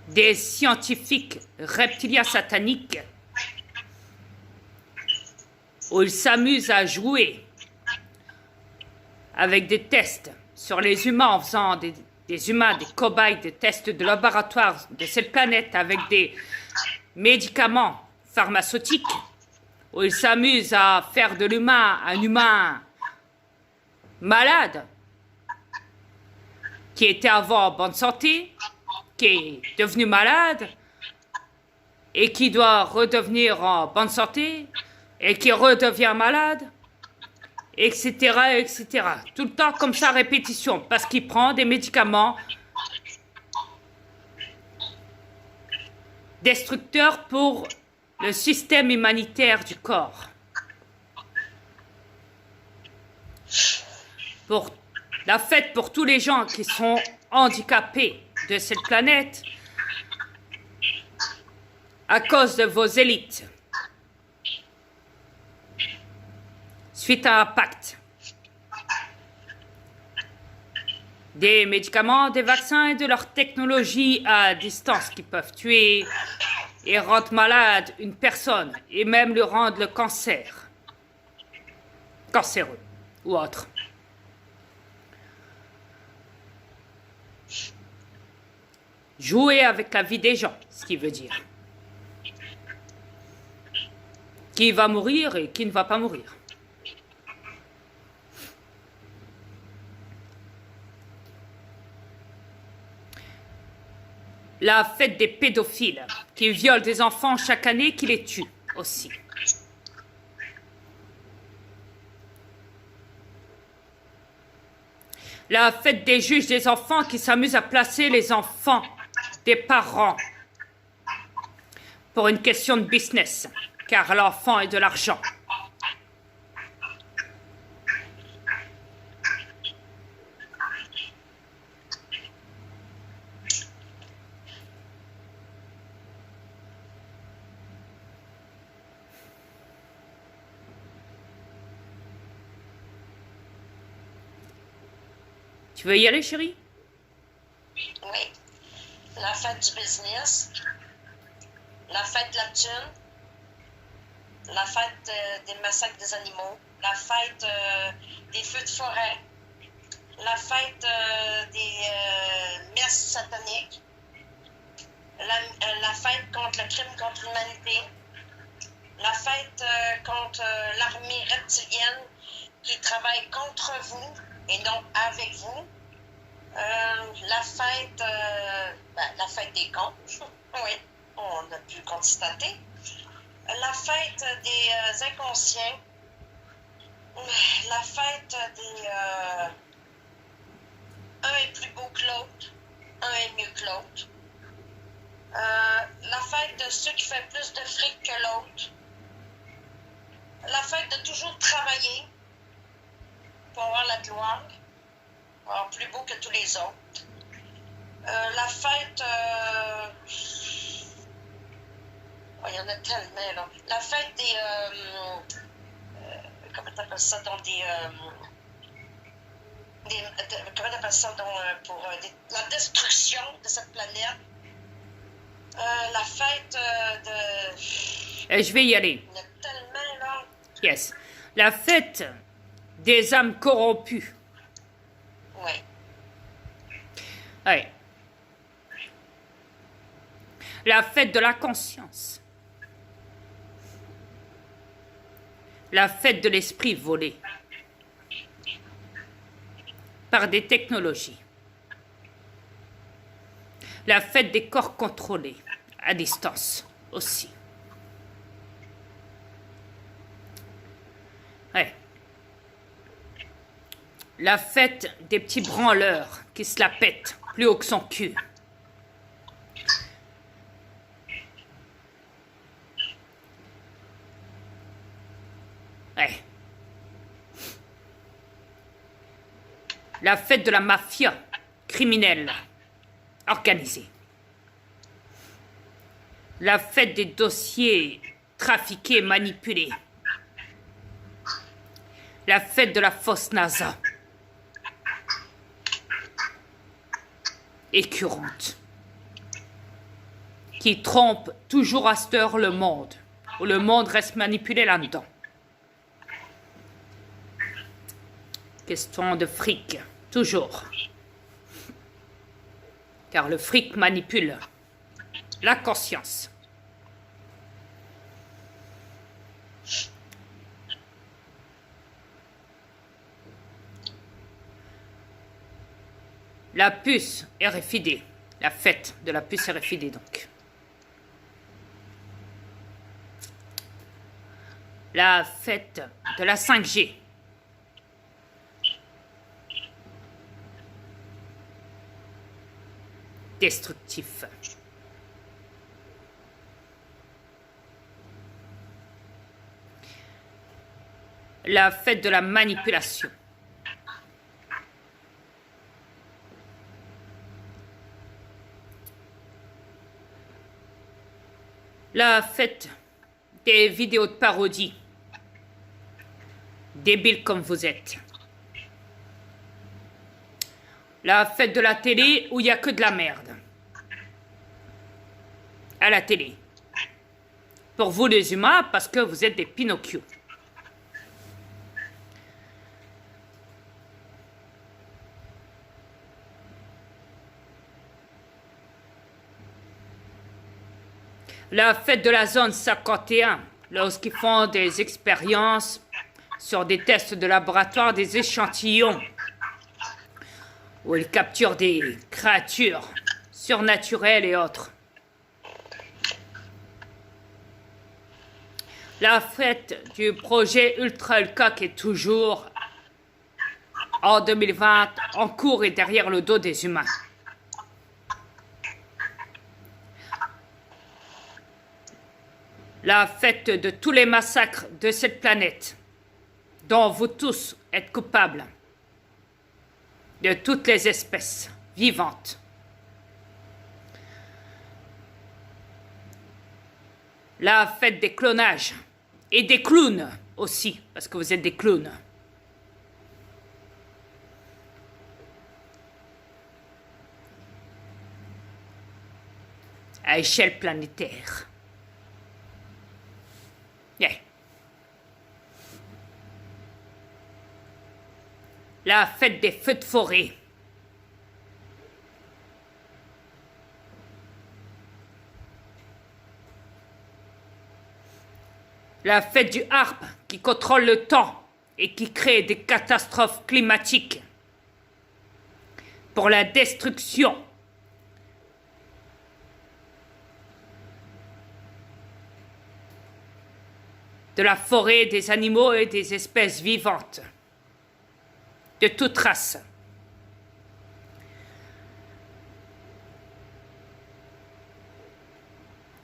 des scientifiques reptiliens sataniques où ils s'amusent à jouer avec des tests sur les humains en faisant des humains, des cobayes, des tests de laboratoire de cette planète avec des médicaments pharmaceutiques, où ils s'amusent à faire de l'humain un humain malade, qui était avant en bonne santé, qui est devenu malade, et qui doit redevenir en bonne santé, et qui redevient malade, etc., etc. Tout le temps comme ça, répétition, parce qu'il prend des médicaments destructeurs pour le système humanitaire du corps. Pour la fête pour tous les gens qui sont handicapés de cette planète à cause de vos élites. Suite à un pacte. Des médicaments, des vaccins et de leur technologie à distance qui peuvent tuer et rendre malade une personne et même lui rendre le cancer. Cancéreux ou autre. Jouer avec la vie des gens, ce qui veut dire. Qui va mourir et qui ne va pas mourir. La fête des pédophiles qui violent des enfants chaque année, qui les tuent aussi. La fête des juges des enfants qui s'amusent à placer les enfants des parents pour une question de business, car l'enfant est de l'argent. Tu veux y aller, chérie? Oui. La fête du business, la fête de la thune, la fête des massacres des animaux, la fête des feux de forêt, la fête des messes sataniques, la fête contre le crime contre l'humanité, la fête contre l'armée reptilienne qui travaille contre vous et non avec vous. La fête des cons, oui, on a pu constater. La fête des inconscients, la fête des... un est plus beau que l'autre, un est mieux que l'autre. La fête de ceux qui font plus de fric que l'autre. La fête de toujours travailler pour avoir la gloire. Alors, plus beau que tous les autres. La fête... oh, il y en a tellement, là. La fête des... comment t'appelles ça? Donc, comment t'appelles ça? Donc, pour la destruction de cette planète. La fête de... Je vais y aller. Il y en a tellement, là. Yes. La fête des âmes corrompues. Oui. Oui. La fête de la conscience. La fête de l'esprit volé par des technologies. La fête des corps contrôlés à distance aussi. Ouais. La fête des petits branleurs qui se la pètent plus haut que son cul. Ouais. La fête de la mafia criminelle organisée. La fête des dossiers trafiqués, manipulés. La fête de la fausse NASA. Écœurante. qui trompe toujours à cette heure le monde, où le monde reste manipulé là-dedans. Question de fric, toujours. Car le fric manipule la conscience. La puce RFID, la fête de la puce RFID donc. La fête de la 5G. Destructif. La fête de la manipulation. La fête des vidéos de parodie. Débiles comme vous êtes. La fête de la télé où il n'y a que de la merde. À la télé. Pour vous les humains, parce que vous êtes des Pinocchio. La fête de la zone 51, lorsqu'ils font des expériences sur des tests de laboratoire, des échantillons, où ils capturent des créatures surnaturelles et autres. La fête du projet Ultra Ulka qui est toujours en 2020 en cours et derrière le dos des humains. La fête de tous les massacres de cette planète, dont vous tous êtes coupables, de toutes les espèces vivantes. La fête des clonages et des clowns aussi, parce que vous êtes des clowns. À échelle planétaire. Yeah. La fête des feux de forêt. La fête du harpe qui contrôle le temps et qui crée des catastrophes climatiques pour la destruction. De la forêt, des animaux et des espèces vivantes, de toute race.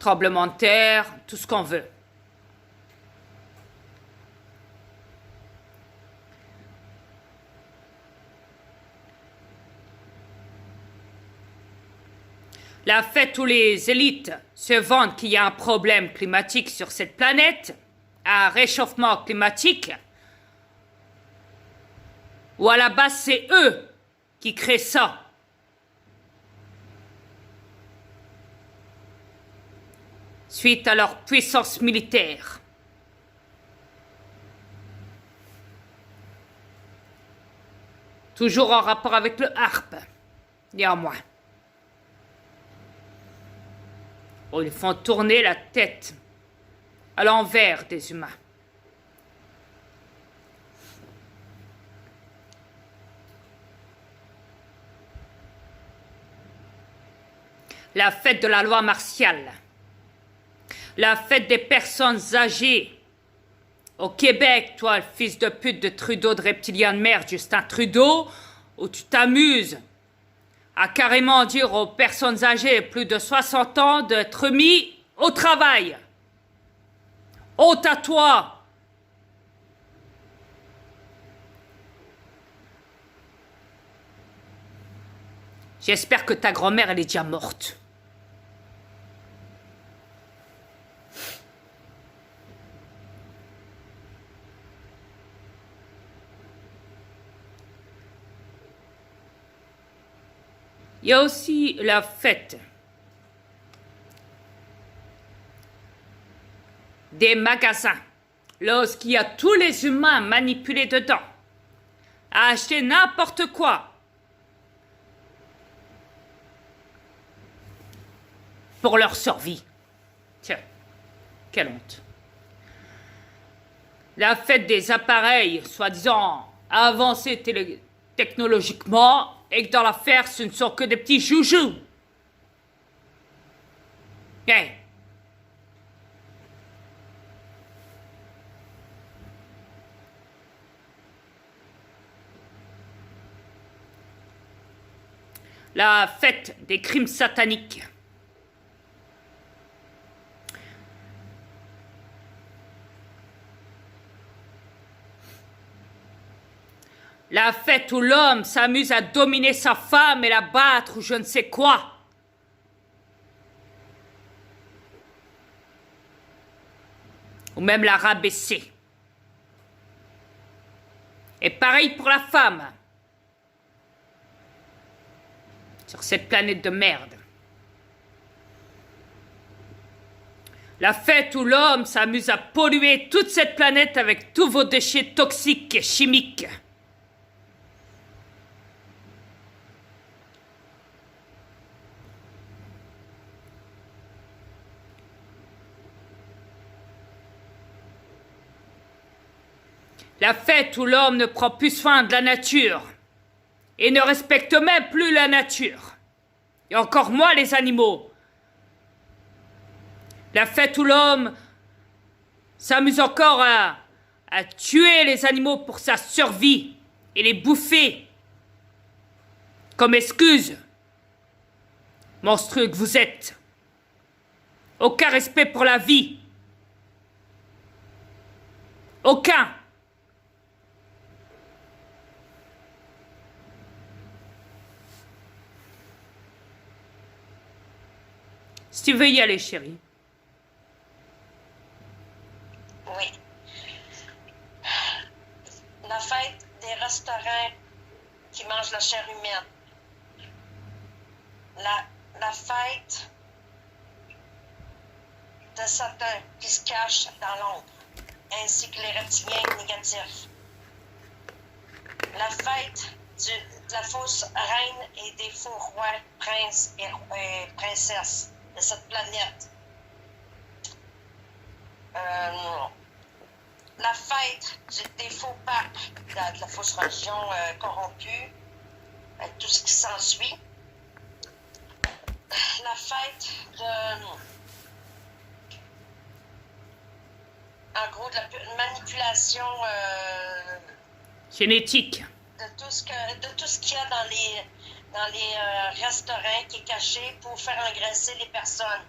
Tremblement de terre, tout ce qu'on veut. La fête où les élites se vantent qu'il y a un problème climatique sur cette planète, un réchauffement climatique, ou à la base c'est eux qui créent ça. Suite à leur puissance militaire. Toujours en rapport avec le harpe, néanmoins. Où ils font tourner la tête à l'envers des humains. La fête de la loi martiale. La fête des personnes âgées. Au Québec, toi, le fils de pute de Trudeau, de reptilien de merde, Justin Trudeau, où tu t'amuses à carrément dire aux personnes âgées plus de 60 ans d'être mis au travail. Honte à toi! J'espère que ta grand-mère, elle est déjà morte. Il y a aussi la fête des magasins, lorsqu'il y a tous les humains manipulés dedans, à acheter n'importe quoi pour leur survie. Tiens, quelle honte. La fête des appareils, soi-disant avancés technologiquement, et que dans l'affaire, ce ne sont que des petits joujoux. Hey. La fête des crimes sataniques. La fête où l'homme s'amuse à dominer sa femme et la battre ou je ne sais quoi. Ou même la rabaisser. Et pareil pour la femme. Sur cette planète de merde. La fête où l'homme s'amuse à polluer toute cette planète avec tous vos déchets toxiques et chimiques. La fête où l'homme ne prend plus soin de la nature et ne respecte même plus la nature. Et encore moins les animaux. La fête où l'homme s'amuse encore à tuer les animaux pour sa survie et les bouffer comme excuse. Monstrueux que vous êtes. Aucun respect pour la vie. Aucun. Si tu veux y aller, chérie. Oui. La fête des restaurants qui mangent la chair humaine. La fête de Satan qui se cache dans l'ombre, ainsi que les reptiliens négatifs. La fête de la fausse reine et des faux rois, princes et princesses de cette planète. La fête des faux papes, de la fausse religion corrompue, avec tout ce qui s'ensuit. La fête de... En gros, de la manipulation... génétique. De tout ce qu'il y a dans les restaurants qui est caché pour faire engraisser les personnes.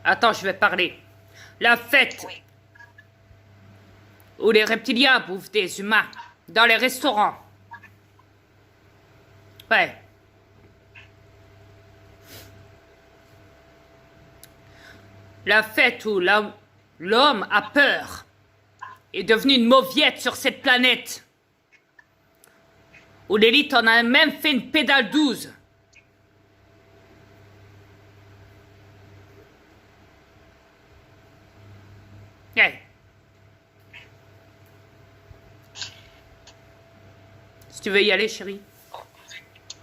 Attends, je vais parler. La fête Oui. où les reptiliens bouffent des humains dans les restaurants. Ouais. La fête où l'homme a peur, est devenu une mauviette sur cette planète. Où l'élite en a même fait une pédale 12. Hey. Si tu veux y aller, chérie.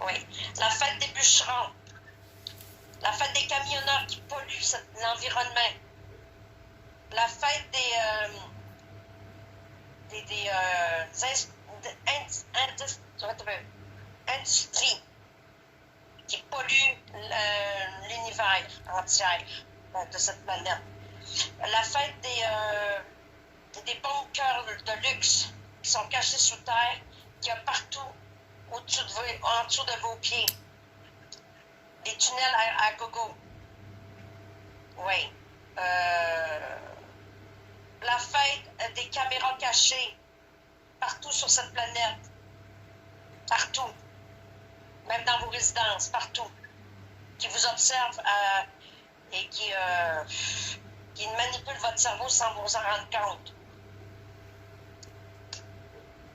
Oui. La fête des bûcherons. La fête des camionneurs qui polluent l'environnement. La fête industries qui polluent l'univers entier de cette planète. La fête des bunkers de luxe qui sont cachés sous terre, qu'il y a partout en dessous de vos pieds. Des tunnels à gogo. Oui. La fête des caméras cachées partout sur cette planète. Partout. Même dans vos résidences, partout. Qui vous observent et qui manipulent votre cerveau sans vous en rendre compte.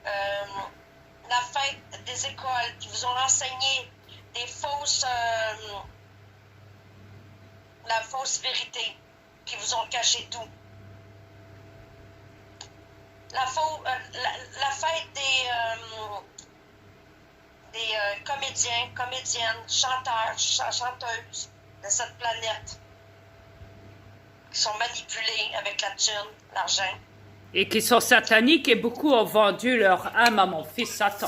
La fête des écoles qui vous ont enseigné des fausses... la fausse vérité. qui vous ont caché tout. La fête des comédiens, comédiennes, chanteurs, chanteuses de cette planète qui sont manipulés avec la thune, l'argent. Et qui sont sataniques et beaucoup ont vendu leur âme à mon fils Satan.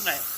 Ouais.